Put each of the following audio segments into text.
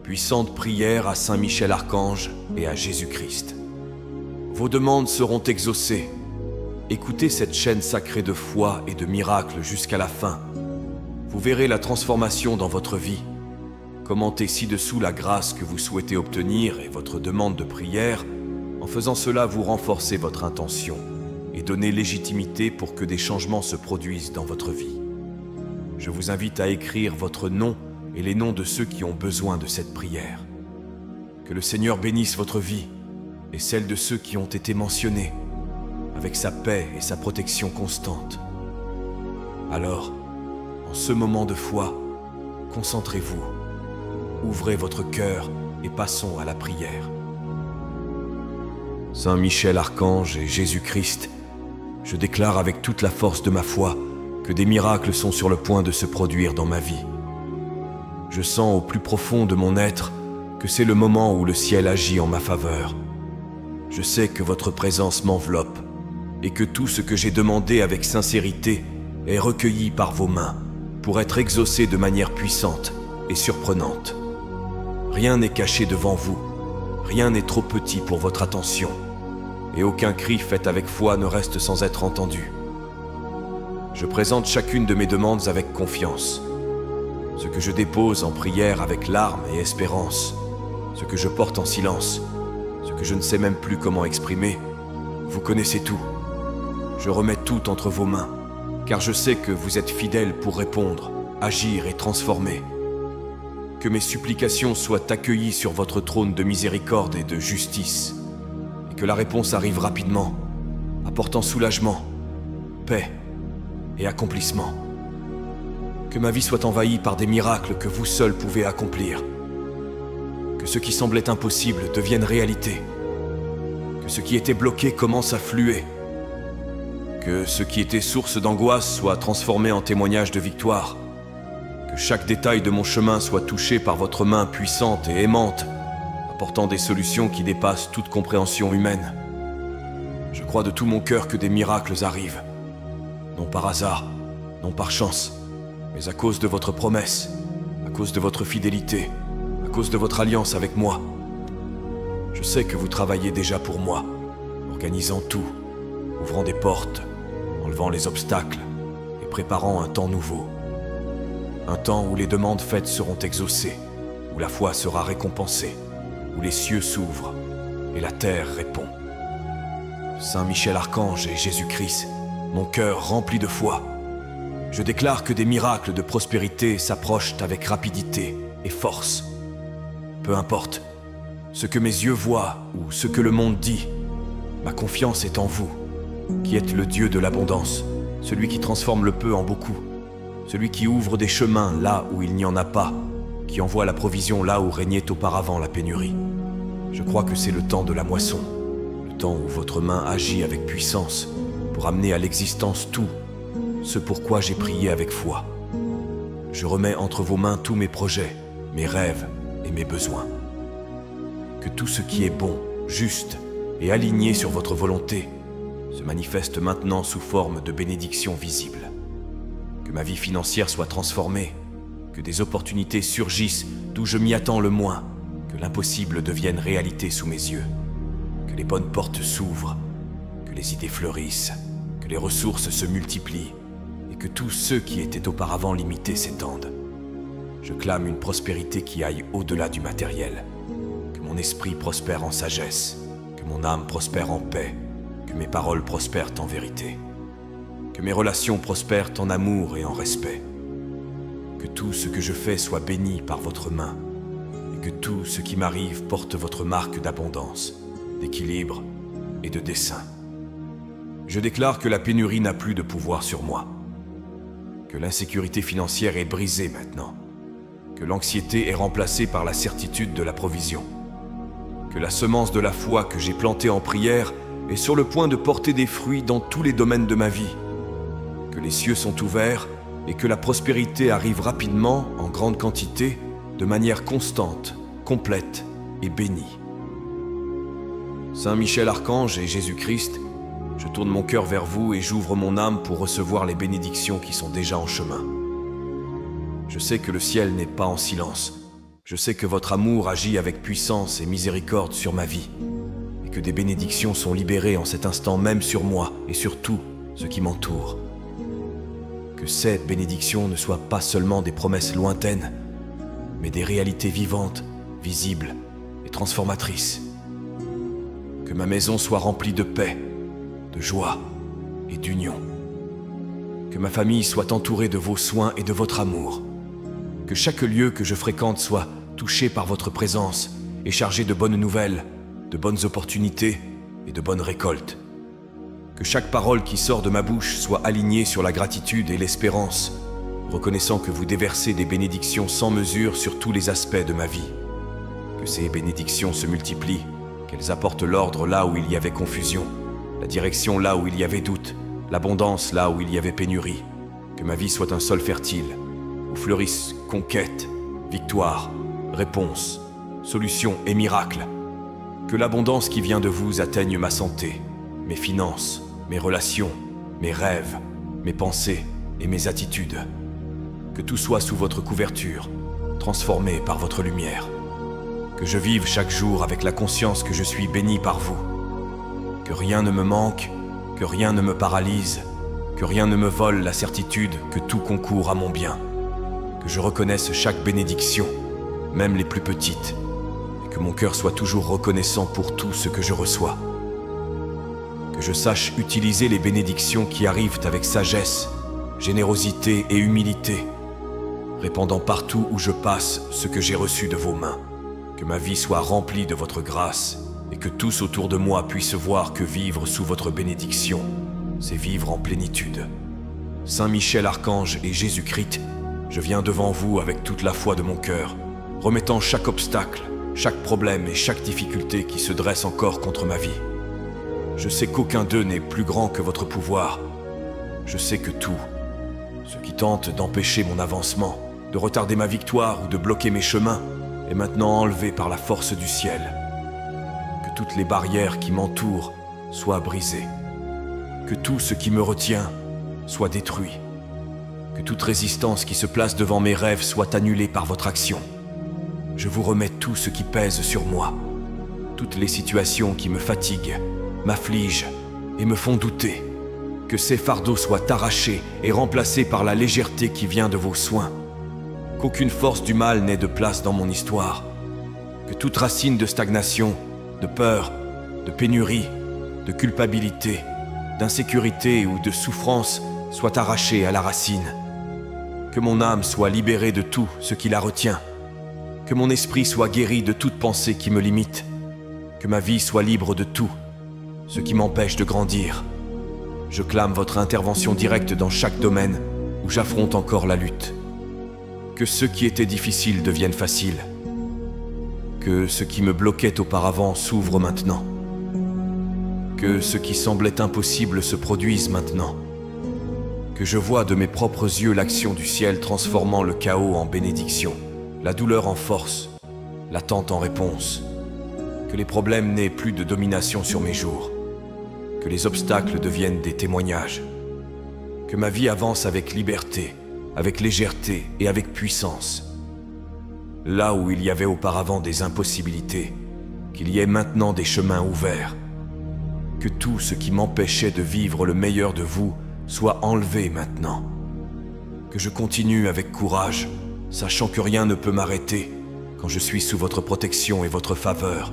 puissante prière à Saint Michel Archange et à Jésus-Christ. Vos demandes seront exaucées. Écoutez cette chaîne sacrée de foi et de miracles jusqu'à la fin. Vous verrez la transformation dans votre vie. Commentez ci-dessous la grâce que vous souhaitez obtenir et votre demande de prière. En faisant cela, vous renforcez votre intention et donnez légitimité pour que des changements se produisent dans votre vie. Je vous invite à écrire votre nom et les noms de ceux qui ont besoin de cette prière. Que le Seigneur bénisse votre vie et celle de ceux qui ont été mentionnés, avec sa paix et sa protection constante. Alors, en ce moment de foi, concentrez-vous, ouvrez votre cœur et passons à la prière. Saint Michel Archange et Jésus-Christ, je déclare avec toute la force de ma foi que des miracles sont sur le point de se produire dans ma vie. Je sens au plus profond de mon être que c'est le moment où le ciel agit en ma faveur. Je sais que votre présence m'enveloppe et que tout ce que j'ai demandé avec sincérité est recueilli par vos mains pour être exaucé de manière puissante et surprenante. Rien n'est caché devant vous, rien n'est trop petit pour votre attention, et aucun cri fait avec foi ne reste sans être entendu. Je présente chacune de mes demandes avec confiance. Ce que je dépose en prière avec larmes et espérance, ce que je porte en silence, ce que je ne sais même plus comment exprimer, vous connaissez tout. Je remets tout entre vos mains, car je sais que vous êtes fidèle pour répondre, agir et transformer. Que mes supplications soient accueillies sur votre trône de miséricorde et de justice, et que la réponse arrive rapidement, apportant soulagement, paix et accomplissement. Que ma vie soit envahie par des miracles que vous seuls pouvez accomplir. Que ce qui semblait impossible devienne réalité. Que ce qui était bloqué commence à fluer. Que ce qui était source d'angoisse soit transformé en témoignage de victoire. Que chaque détail de mon chemin soit touché par votre main puissante et aimante, apportant des solutions qui dépassent toute compréhension humaine. Je crois de tout mon cœur que des miracles arrivent. Non par hasard, non par chance, mais à cause de votre promesse, à cause de votre fidélité, à cause de votre alliance avec moi. Je sais que vous travaillez déjà pour moi, organisant tout, ouvrant des portes, enlevant les obstacles et préparant un temps nouveau. Un temps où les demandes faites seront exaucées, où la foi sera récompensée, où les cieux s'ouvrent et la terre répond. Saint Michel Archange et Jésus-Christ, mon cœur rempli de foi, je déclare que des miracles de prospérité s'approchent avec rapidité et force. Peu importe ce que mes yeux voient ou ce que le monde dit, ma confiance est en vous, qui êtes le Dieu de l'abondance, celui qui transforme le peu en beaucoup, celui qui ouvre des chemins là où il n'y en a pas, qui envoie la provision là où régnait auparavant la pénurie. Je crois que c'est le temps de la moisson, le temps où votre main agit avec puissance pour amener à l'existence tout ce pourquoi j'ai prié avec foi. Je remets entre vos mains tous mes projets, mes rêves et mes besoins. Que tout ce qui est bon, juste et aligné sur votre volonté se manifeste maintenant sous forme de bénédictions visibles. Que ma vie financière soit transformée, que des opportunités surgissent d'où je m'y attends le moins, que l'impossible devienne réalité sous mes yeux, que les bonnes portes s'ouvrent, que les idées fleurissent, que les ressources se multiplient, que tous ceux qui étaient auparavant limités s'étendent. Je clame une prospérité qui aille au-delà du matériel, que mon esprit prospère en sagesse, que mon âme prospère en paix, que mes paroles prospèrent en vérité, que mes relations prospèrent en amour et en respect, que tout ce que je fais soit béni par votre main, et que tout ce qui m'arrive porte votre marque d'abondance, d'équilibre et de dessein. Je déclare que la pénurie n'a plus de pouvoir sur moi, que l'insécurité financière est brisée maintenant, que l'anxiété est remplacée par la certitude de la provision, que la semence de la foi que j'ai plantée en prière est sur le point de porter des fruits dans tous les domaines de ma vie, que les cieux sont ouverts et que la prospérité arrive rapidement, en grande quantité, de manière constante, complète et bénie. Saint Michel Archange et Jésus-Christ, je tourne mon cœur vers vous et j'ouvre mon âme pour recevoir les bénédictions qui sont déjà en chemin. Je sais que le ciel n'est pas en silence. Je sais que votre amour agit avec puissance et miséricorde sur ma vie, et que des bénédictions sont libérées en cet instant même sur moi et sur tout ce qui m'entoure. Que ces bénédictions ne soient pas seulement des promesses lointaines, mais des réalités vivantes, visibles et transformatrices. Que ma maison soit remplie de paix, de joie et d'union. Que ma famille soit entourée de vos soins et de votre amour. Que chaque lieu que je fréquente soit touché par votre présence et chargé de bonnes nouvelles, de bonnes opportunités et de bonnes récoltes. Que chaque parole qui sort de ma bouche soit alignée sur la gratitude et l'espérance, reconnaissant que vous déversez des bénédictions sans mesure sur tous les aspects de ma vie. Que ces bénédictions se multiplient, qu'elles apportent l'ordre là où il y avait confusion, la direction là où il y avait doute, l'abondance là où il y avait pénurie. Que ma vie soit un sol fertile, où fleurissent conquête, victoire, réponse, solution et miracle. Que l'abondance qui vient de vous atteigne ma santé, mes finances, mes relations, mes rêves, mes pensées et mes attitudes. Que tout soit sous votre couverture, transformé par votre lumière. Que je vive chaque jour avec la conscience que je suis béni par vous. Que rien ne me manque, que rien ne me paralyse, que rien ne me vole la certitude que tout concourt à mon bien. Que je reconnaisse chaque bénédiction, même les plus petites, et que mon cœur soit toujours reconnaissant pour tout ce que je reçois. Que je sache utiliser les bénédictions qui arrivent avec sagesse, générosité et humilité, répandant partout où je passe ce que j'ai reçu de vos mains. Que ma vie soit remplie de votre grâce et que tous autour de moi puissent voir que vivre sous votre bénédiction, c'est vivre en plénitude. Saint Michel Archange et Jésus-Christ, je viens devant vous avec toute la foi de mon cœur, remettant chaque obstacle, chaque problème et chaque difficulté qui se dresse encore contre ma vie. Je sais qu'aucun d'eux n'est plus grand que votre pouvoir. Je sais que tout, ce qui tente d'empêcher mon avancement, de retarder ma victoire ou de bloquer mes chemins, est maintenant enlevé par la force du ciel. Que toutes les barrières qui m'entourent soient brisées. Que tout ce qui me retient soit détruit. Que toute résistance qui se place devant mes rêves soit annulée par votre action. Je vous remets tout ce qui pèse sur moi, toutes les situations qui me fatiguent, m'affligent et me font douter. Que ces fardeaux soient arrachés et remplacés par la légèreté qui vient de vos soins. Qu'aucune force du mal n'ait de place dans mon histoire. Que toute racine de stagnation, de peur, de pénurie, de culpabilité, d'insécurité ou de souffrance soit arrachée à la racine. Que mon âme soit libérée de tout ce qui la retient. Que mon esprit soit guéri de toute pensée qui me limite. Que ma vie soit libre de tout ce qui m'empêche de grandir. Je clame votre intervention directe dans chaque domaine où j'affronte encore la lutte. Que ce qui était difficile devienne facile. Que ce qui me bloquait auparavant s'ouvre maintenant. Que ce qui semblait impossible se produise maintenant. Que je vois de mes propres yeux l'action du ciel transformant le chaos en bénédiction, la douleur en force, l'attente en réponse. Que les problèmes n'aient plus de domination sur mes jours. Que les obstacles deviennent des témoignages. Que ma vie avance avec liberté, avec légèreté et avec puissance. Là où il y avait auparavant des impossibilités, qu'il y ait maintenant des chemins ouverts. Que tout ce qui m'empêchait de vivre le meilleur de vous soit enlevé maintenant. Que je continue avec courage, sachant que rien ne peut m'arrêter quand je suis sous votre protection et votre faveur.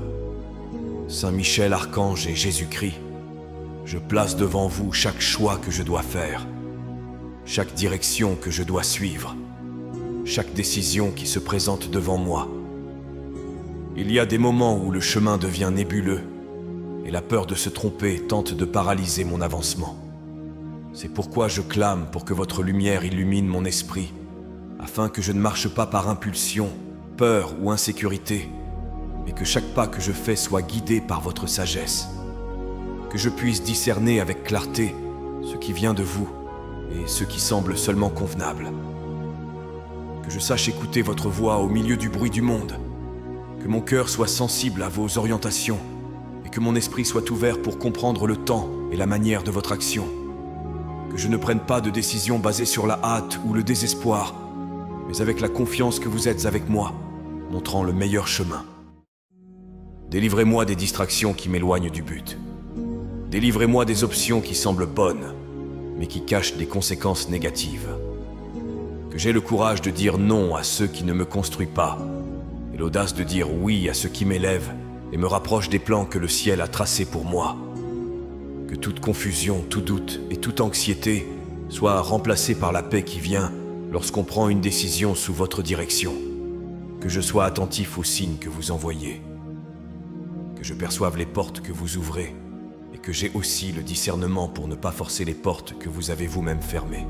Saint Michel Archange et Jésus-Christ, je place devant vous chaque choix que je dois faire, chaque direction que je dois suivre, chaque décision qui se présente devant moi. Il y a des moments où le chemin devient nébuleux et la peur de se tromper tente de paralyser mon avancement. C'est pourquoi je clame pour que votre lumière illumine mon esprit, afin que je ne marche pas par impulsion, peur ou insécurité, mais que chaque pas que je fais soit guidé par votre sagesse. Que je puisse discerner avec clarté ce qui vient de vous et ce qui semble seulement convenable. Que je sache écouter votre voix au milieu du bruit du monde. Que mon cœur soit sensible à vos orientations et que mon esprit soit ouvert pour comprendre le temps et la manière de votre action. Que je ne prenne pas de décision basée sur la hâte ou le désespoir, mais avec la confiance que vous êtes avec moi montrant le meilleur chemin. Délivrez-moi des distractions qui m'éloignent du but. Délivrez-moi des options qui semblent bonnes, mais qui cachent des conséquences négatives. Que j'ai le courage de dire non à ceux qui ne me construisent pas, et l'audace de dire oui à ce qui m'élève et me rapproche des plans que le ciel a tracés pour moi. Que toute confusion, tout doute et toute anxiété soient remplacés par la paix qui vient lorsqu'on prend une décision sous votre direction. Que je sois attentif aux signes que vous envoyez. Que je perçoive les portes que vous ouvrez et que j'ai aussi le discernement pour ne pas forcer les portes que vous avez vous-même fermées.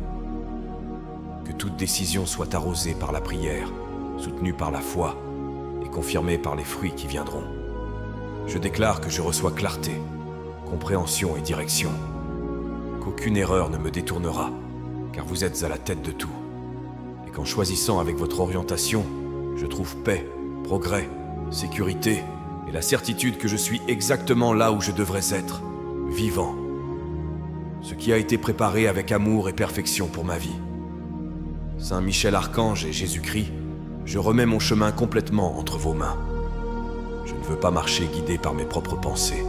Que toute décision soit arrosée par la prière, soutenue par la foi et confirmée par les fruits qui viendront. Je déclare que je reçois clarté, compréhension et direction. Qu'aucune erreur ne me détournera, car vous êtes à la tête de tout. Et qu'en choisissant avec votre orientation, je trouve paix, progrès, sécurité et la certitude que je suis exactement là où je devrais être, vivant. Ce qui a été préparé avec amour et perfection pour ma vie. Saint Michel Archange et Jésus-Christ, je remets mon chemin complètement entre vos mains. Je ne veux pas marcher guidé par mes propres pensées,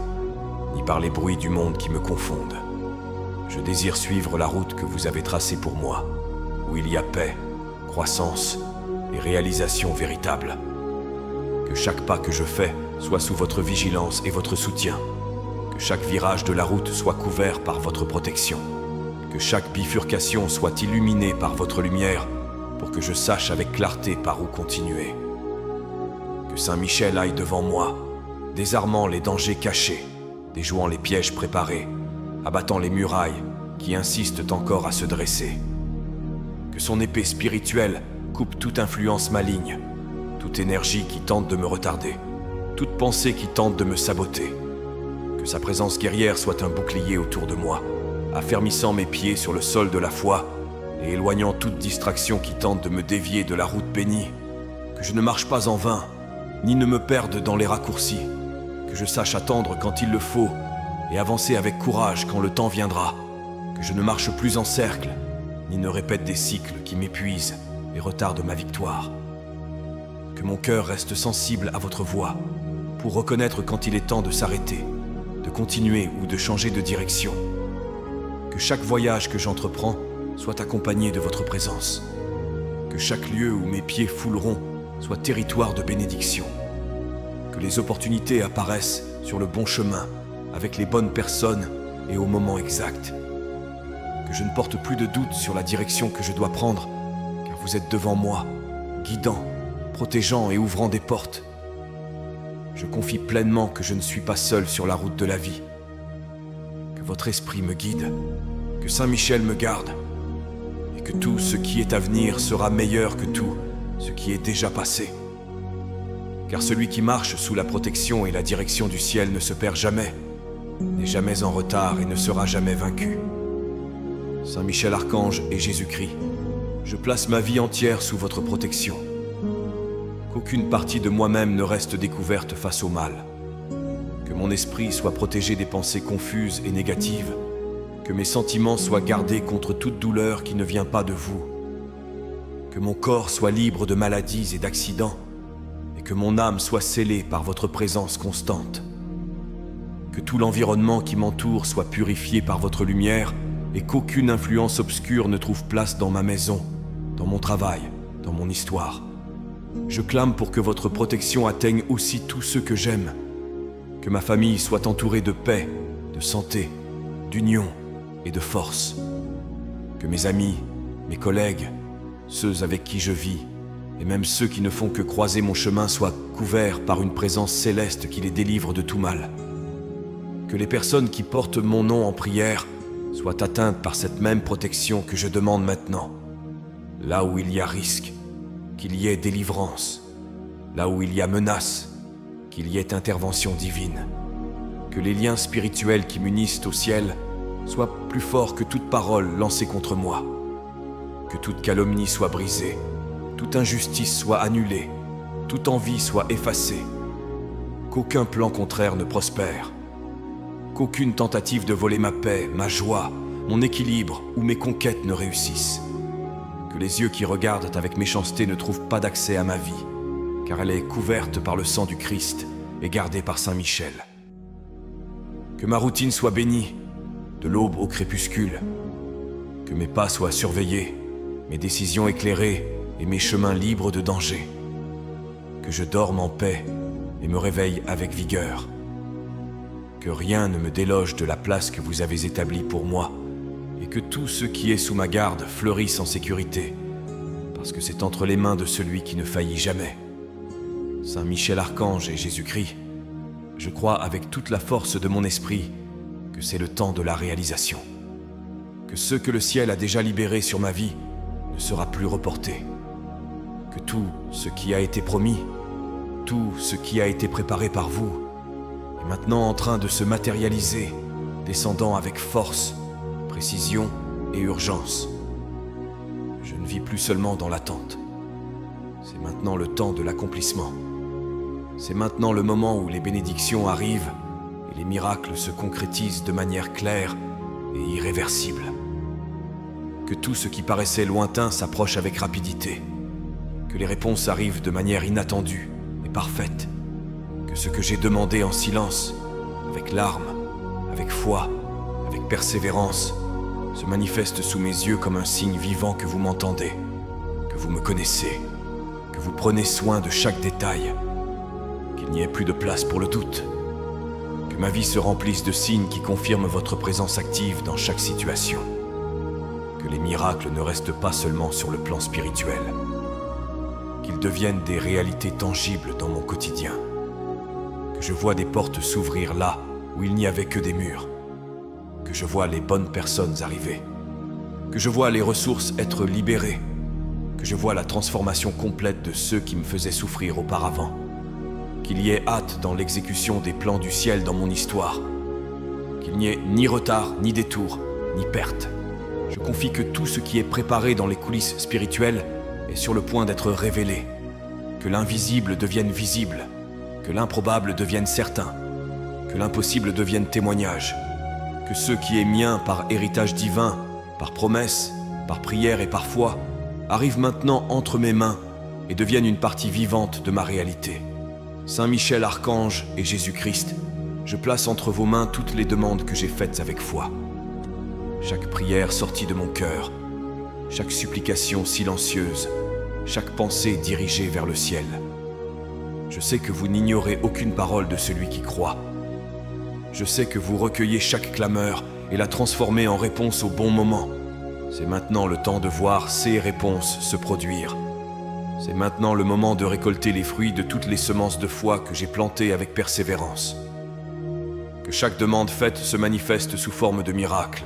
ni par les bruits du monde qui me confondent. Je désire suivre la route que vous avez tracée pour moi, où il y a paix, croissance et réalisation véritable. Que chaque pas que je fais soit sous votre vigilance et votre soutien. Que chaque virage de la route soit couvert par votre protection. Que chaque bifurcation soit illuminée par votre lumière pour que je sache avec clarté par où continuer. Que Saint Michel aille devant moi, désarmant les dangers cachés, déjouant les pièges préparés, abattant les murailles qui insistent encore à se dresser. Que son épée spirituelle coupe toute influence maligne, toute énergie qui tente de me retarder, toute pensée qui tente de me saboter. Que sa présence guerrière soit un bouclier autour de moi, affermissant mes pieds sur le sol de la foi et éloignant toute distraction qui tente de me dévier de la route bénie. Que je ne marche pas en vain, ni ne me perde dans les raccourcis. Que je sache attendre quand il le faut et avancer avec courage quand le temps viendra. Que je ne marche plus en cercle, ni ne répète des cycles qui m'épuisent et retardent ma victoire. Que mon cœur reste sensible à votre voix, pour reconnaître quand il est temps de s'arrêter, de continuer ou de changer de direction. Que chaque voyage que j'entreprends soit accompagné de votre présence. Que chaque lieu où mes pieds fouleront soit territoire de bénédiction. Que les opportunités apparaissent sur le bon chemin, avec les bonnes personnes et au moment exact. Que je ne porte plus de doute sur la direction que je dois prendre, car vous êtes devant moi, guidant, protégeant et ouvrant des portes. Je confie pleinement que je ne suis pas seul sur la route de la vie. Que votre esprit me guide, que Saint Michel me garde, et que tout ce qui est à venir sera meilleur que tout ce qui est déjà passé. Car celui qui marche sous la protection et la direction du ciel ne se perd jamais, n'est jamais en retard et ne sera jamais vaincu. Saint Michel Archange et Jésus-Christ, je place ma vie entière sous votre protection. Qu'aucune partie de moi-même ne reste découverte face au mal. Que mon esprit soit protégé des pensées confuses et négatives. Que mes sentiments soient gardés contre toute douleur qui ne vient pas de vous. Que mon corps soit libre de maladies et d'accidents. Et que mon âme soit scellée par votre présence constante. Que tout l'environnement qui m'entoure soit purifié par votre lumière et qu'aucune influence obscure ne trouve place dans ma maison, dans mon travail, dans mon histoire. Je clame pour que votre protection atteigne aussi tous ceux que j'aime. Que ma famille soit entourée de paix, de santé, d'union et de force. Que mes amis, mes collègues, ceux avec qui je vis, et même ceux qui ne font que croiser mon chemin soient couverts par une présence céleste qui les délivre de tout mal. Que les personnes qui portent mon nom en prière soient atteintes par cette même protection que je demande maintenant. Là où il y a risque, qu'il y ait délivrance. Là où il y a menace, qu'il y ait intervention divine. Que les liens spirituels qui m'unissent au ciel soient plus forts que toute parole lancée contre moi. Que toute calomnie soit brisée, toute injustice soit annulée, toute envie soit effacée. Qu'aucun plan contraire ne prospère. Qu'aucune tentative de voler ma paix, ma joie, mon équilibre ou mes conquêtes ne réussissent. Que les yeux qui regardent avec méchanceté ne trouvent pas d'accès à ma vie, car elle est couverte par le sang du Christ et gardée par Saint Michel. Que ma routine soit bénie, de l'aube au crépuscule. Que mes pas soient surveillés, mes décisions éclairées et mes chemins libres de danger. Que je dorme en paix et me réveille avec vigueur. Que rien ne me déloge de la place que vous avez établie pour moi, et que tout ce qui est sous ma garde fleurisse en sécurité, parce que c'est entre les mains de celui qui ne faillit jamais. Saint Michel Archange et Jésus-Christ, je crois avec toute la force de mon esprit que c'est le temps de la réalisation. Que ce que le ciel a déjà libéré sur ma vie ne sera plus reporté. Que tout ce qui a été promis, tout ce qui a été préparé par vous, est maintenant en train de se matérialiser, descendant avec force, précision et urgence. Je ne vis plus seulement dans l'attente. C'est maintenant le temps de l'accomplissement. C'est maintenant le moment où les bénédictions arrivent et les miracles se concrétisent de manière claire et irréversible. Que tout ce qui paraissait lointain s'approche avec rapidité. Que les réponses arrivent de manière inattendue et parfaite. Que ce que j'ai demandé en silence, avec larmes, avec foi, avec persévérance, se manifeste sous mes yeux comme un signe vivant que vous m'entendez, que vous me connaissez, que vous prenez soin de chaque détail, qu'il n'y ait plus de place pour le doute, que ma vie se remplisse de signes qui confirment votre présence active dans chaque situation, que les miracles ne restent pas seulement sur le plan spirituel, qu'ils deviennent des réalités tangibles dans mon quotidien, que je vois des portes s'ouvrir là où il n'y avait que des murs, que je vois les bonnes personnes arriver, que je vois les ressources être libérées, que je vois la transformation complète de ceux qui me faisaient souffrir auparavant, qu'il y ait hâte dans l'exécution des plans du ciel dans mon histoire, qu'il n'y ait ni retard, ni détour, ni perte. Je confie que tout ce qui est préparé dans les coulisses spirituelles est sur le point d'être révélé, que l'invisible devienne visible, que l'improbable devienne certain, que l'impossible devienne témoignage, que ce qui est mien par héritage divin, par promesse, par prière et par foi, arrive maintenant entre mes mains et devienne une partie vivante de ma réalité. Saint Michel Archange et Jésus-Christ, je place entre vos mains toutes les demandes que j'ai faites avec foi. Chaque prière sortie de mon cœur, chaque supplication silencieuse, chaque pensée dirigée vers le ciel. Je sais que vous n'ignorez aucune parole de celui qui croit. Je sais que vous recueillez chaque clameur et la transformez en réponse au bon moment. C'est maintenant le temps de voir ces réponses se produire. C'est maintenant le moment de récolter les fruits de toutes les semences de foi que j'ai plantées avec persévérance. Que chaque demande faite se manifeste sous forme de miracle.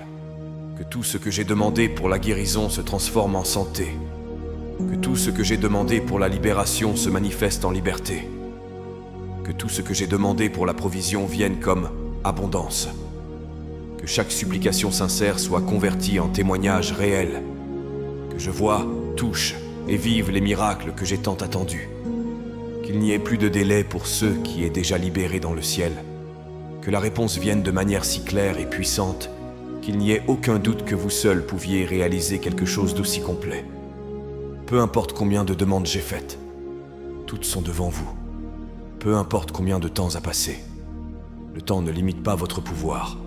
Que tout ce que j'ai demandé pour la guérison se transforme en santé. Que tout ce que j'ai demandé pour la libération se manifeste en liberté. Que tout ce que j'ai demandé pour la provision vienne comme abondance. Que chaque supplication sincère soit convertie en témoignage réel. Que je vois, touche et vive les miracles que j'ai tant attendus. Qu'il n'y ait plus de délai pour ceux qui est déjà libérés dans le ciel. Que la réponse vienne de manière si claire et puissante qu'il n'y ait aucun doute que vous seul pouviez réaliser quelque chose d'aussi complet. Peu importe combien de demandes j'ai faites, toutes sont devant vous. Peu importe combien de temps a passé, le temps ne limite pas votre pouvoir.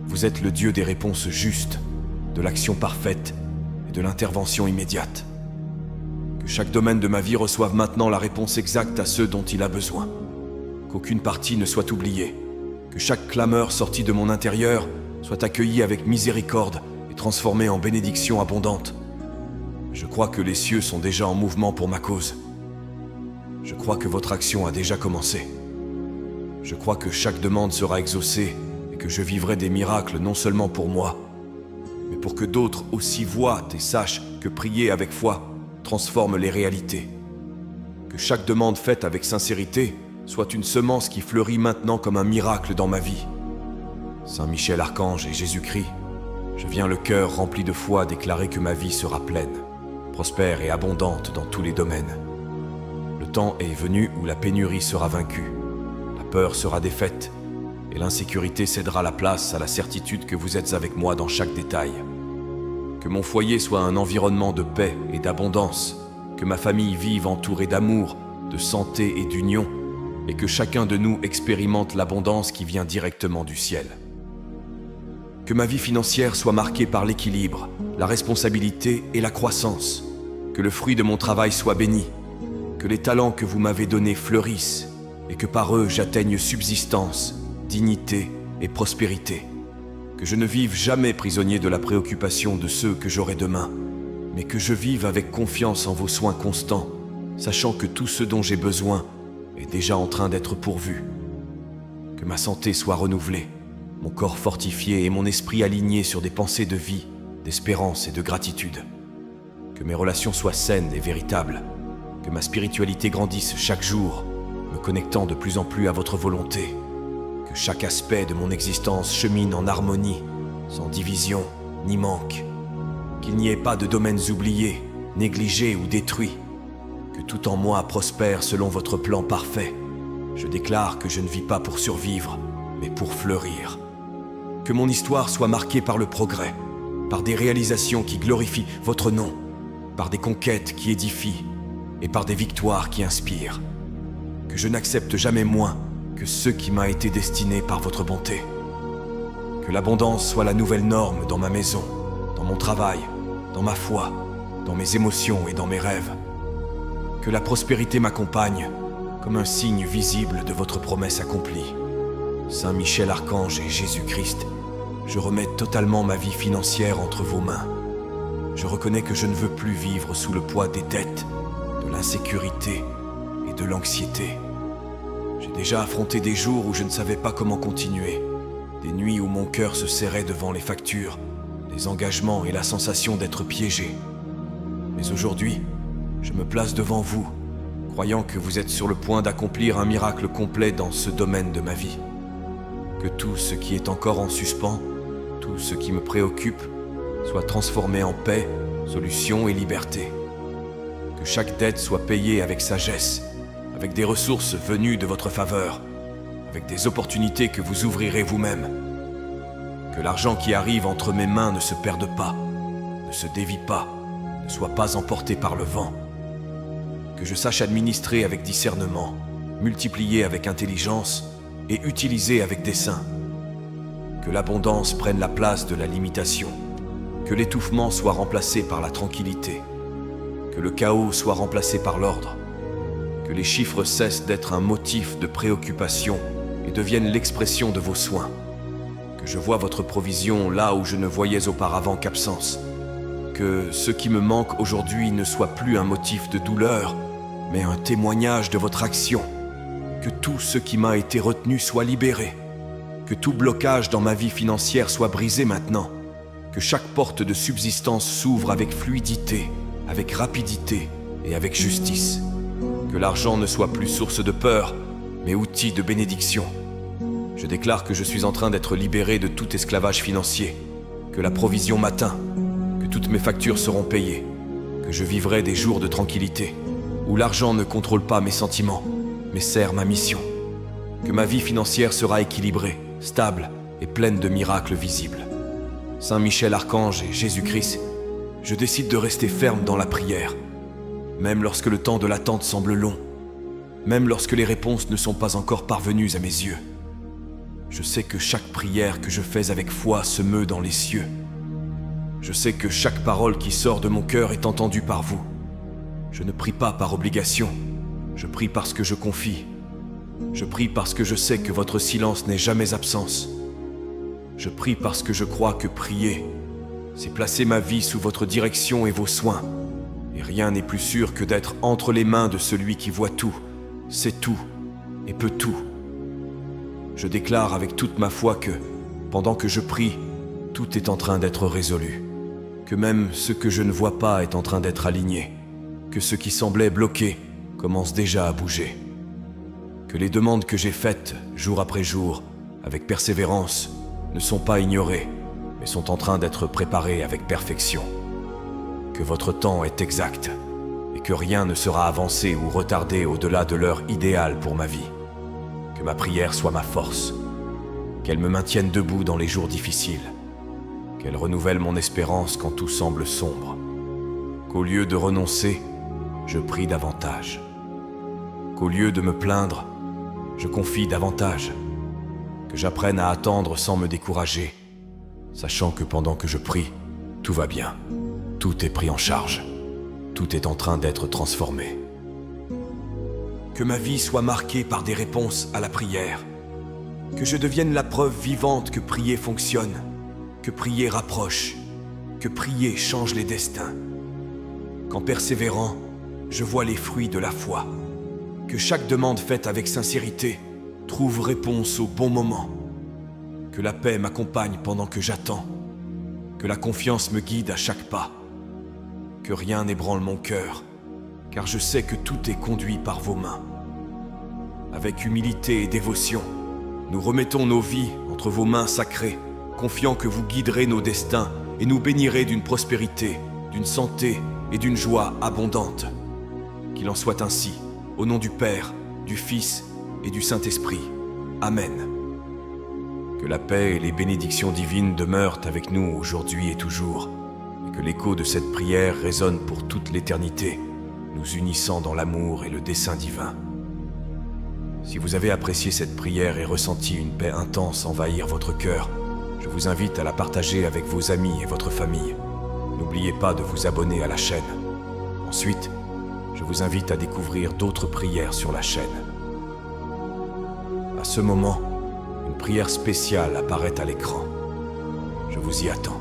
Vous êtes le Dieu des réponses justes, de l'action parfaite et de l'intervention immédiate. Que chaque domaine de ma vie reçoive maintenant la réponse exacte à ce dont il a besoin. Qu'aucune partie ne soit oubliée. Que chaque clameur sortie de mon intérieur soit accueillie avec miséricorde et transformée en bénédiction abondante. Je crois que les cieux sont déjà en mouvement pour ma cause. Je crois que votre action a déjà commencé. Je crois que chaque demande sera exaucée et que je vivrai des miracles non seulement pour moi, mais pour que d'autres aussi voient et sachent que prier avec foi transforme les réalités. Que chaque demande faite avec sincérité soit une semence qui fleurit maintenant comme un miracle dans ma vie. Saint Michel Archange et Jésus-Christ, je viens le cœur rempli de foi déclarer que ma vie sera pleine, prospère et abondante dans tous les domaines. Le temps est venu où la pénurie sera vaincue, la peur sera défaite, et l'insécurité cédera la place à la certitude que vous êtes avec moi dans chaque détail. Que mon foyer soit un environnement de paix et d'abondance, que ma famille vive entourée d'amour, de santé et d'union, et que chacun de nous expérimente l'abondance qui vient directement du ciel. Que ma vie financière soit marquée par l'équilibre, la responsabilité et la croissance, que le fruit de mon travail soit béni, que les talents que vous m'avez donnés fleurissent, et que par eux j'atteigne subsistance, dignité et prospérité. Que je ne vive jamais prisonnier de la préoccupation de ceux que j'aurai demain, mais que je vive avec confiance en vos soins constants, sachant que tout ce dont j'ai besoin est déjà en train d'être pourvu. Que ma santé soit renouvelée, mon corps fortifié et mon esprit aligné sur des pensées de vie, d'espérance et de gratitude. Que mes relations soient saines et véritables, que ma spiritualité grandisse chaque jour, me connectant de plus en plus à votre volonté. Que chaque aspect de mon existence chemine en harmonie, sans division ni manque. Qu'il n'y ait pas de domaines oubliés, négligés ou détruits. Que tout en moi prospère selon votre plan parfait. Je déclare que je ne vis pas pour survivre, mais pour fleurir. Que mon histoire soit marquée par le progrès, par des réalisations qui glorifient votre nom, par des conquêtes qui édifient et par des victoires qui inspirent. Que je n'accepte jamais moins que ce qui m'a été destiné par votre bonté. Que l'abondance soit la nouvelle norme dans ma maison, dans mon travail, dans ma foi, dans mes émotions et dans mes rêves. Que la prospérité m'accompagne comme un signe visible de votre promesse accomplie. Saint Michel Archange et Jésus-Christ, je remets totalement ma vie financière entre vos mains. Je reconnais que je ne veux plus vivre sous le poids des dettes, de l'insécurité et de l'anxiété. J'ai déjà affronté des jours où je ne savais pas comment continuer, des nuits où mon cœur se serrait devant les factures, les engagements et la sensation d'être piégé. Mais aujourd'hui, je me place devant vous, croyant que vous êtes sur le point d'accomplir un miracle complet dans ce domaine de ma vie. Que tout ce qui est encore en suspens, tout ce qui me préoccupe, soit transformé en paix, solution et liberté. Que chaque dette soit payée avec sagesse, avec des ressources venues de votre faveur, avec des opportunités que vous ouvrirez vous-même. Que l'argent qui arrive entre mes mains ne se perde pas, ne se dévie pas, ne soit pas emporté par le vent. Que je sache administrer avec discernement, multiplier avec intelligence et utiliser avec dessein. Que l'abondance prenne la place de la limitation, que l'étouffement soit remplacé par la tranquillité, que le chaos soit remplacé par l'ordre, que les chiffres cessent d'être un motif de préoccupation et deviennent l'expression de vos soins, que je vois votre provision là où je ne voyais auparavant qu'absence, que ce qui me manque aujourd'hui ne soit plus un motif de douleur, mais un témoignage de votre action, que tout ce qui m'a été retenu soit libéré, que tout blocage dans ma vie financière soit brisé maintenant, que chaque porte de subsistance s'ouvre avec fluidité, avec rapidité et avec justice. Que l'argent ne soit plus source de peur, mais outil de bénédiction. Je déclare que je suis en train d'être libéré de tout esclavage financier, que la provision m'atteint, que toutes mes factures seront payées, que je vivrai des jours de tranquillité, où l'argent ne contrôle pas mes sentiments, mais sert ma mission, que ma vie financière sera équilibrée, stable et pleine de miracles visibles. Saint Michel Archange et Jésus-Christ, je décide de rester ferme dans la prière, même lorsque le temps de l'attente semble long, même lorsque les réponses ne sont pas encore parvenues à mes yeux. Je sais que chaque prière que je fais avec foi se meut dans les cieux. Je sais que chaque parole qui sort de mon cœur est entendue par vous. Je ne prie pas par obligation, je prie parce que je confie. Je prie parce que je sais que votre silence n'est jamais absence. Je prie parce que je crois que prier, c'est placer ma vie sous votre direction et vos soins. Et rien n'est plus sûr que d'être entre les mains de celui qui voit tout, sait tout et peut tout. Je déclare avec toute ma foi que, pendant que je prie, tout est en train d'être résolu. Que même ce que je ne vois pas est en train d'être aligné. Que ce qui semblait bloqué commence déjà à bouger. Que les demandes que j'ai faites, jour après jour, avec persévérance, ne sont pas ignorées, mais sont en train d'être préparées avec perfection. Que votre temps est exact, et que rien ne sera avancé ou retardé au-delà de l'heure idéale pour ma vie. Que ma prière soit ma force, qu'elle me maintienne debout dans les jours difficiles, qu'elle renouvelle mon espérance quand tout semble sombre, qu'au lieu de renoncer, je prie davantage. Qu'au lieu de me plaindre, je confie davantage. Que j'apprenne à attendre sans me décourager, sachant que pendant que je prie, tout va bien. Tout est pris en charge. Tout est en train d'être transformé. Que ma vie soit marquée par des réponses à la prière. Que je devienne la preuve vivante que prier fonctionne, que prier rapproche, que prier change les destins. Qu'en persévérant, je vois les fruits de la foi. Que chaque demande faite avec sincérité trouve réponse au bon moment. Que la paix m'accompagne pendant que j'attends. Que la confiance me guide à chaque pas. Que rien n'ébranle mon cœur, car je sais que tout est conduit par vos mains. Avec humilité et dévotion, nous remettons nos vies entre vos mains sacrées, confiant que vous guiderez nos destins et nous bénirez d'une prospérité, d'une santé et d'une joie abondante. Qu'il en soit ainsi, au nom du Père, du Fils et du Saint-Esprit. Amen. Que la paix et les bénédictions divines demeurent avec nous aujourd'hui et toujours, et que l'écho de cette prière résonne pour toute l'éternité, nous unissant dans l'amour et le dessein divin. Si vous avez apprécié cette prière et ressenti une paix intense envahir votre cœur, je vous invite à la partager avec vos amis et votre famille. N'oubliez pas de vous abonner à la chaîne. Ensuite, je vous invite à découvrir d'autres prières sur la chaîne. À ce moment, une prière spéciale apparaît à l'écran. Je vous y attends.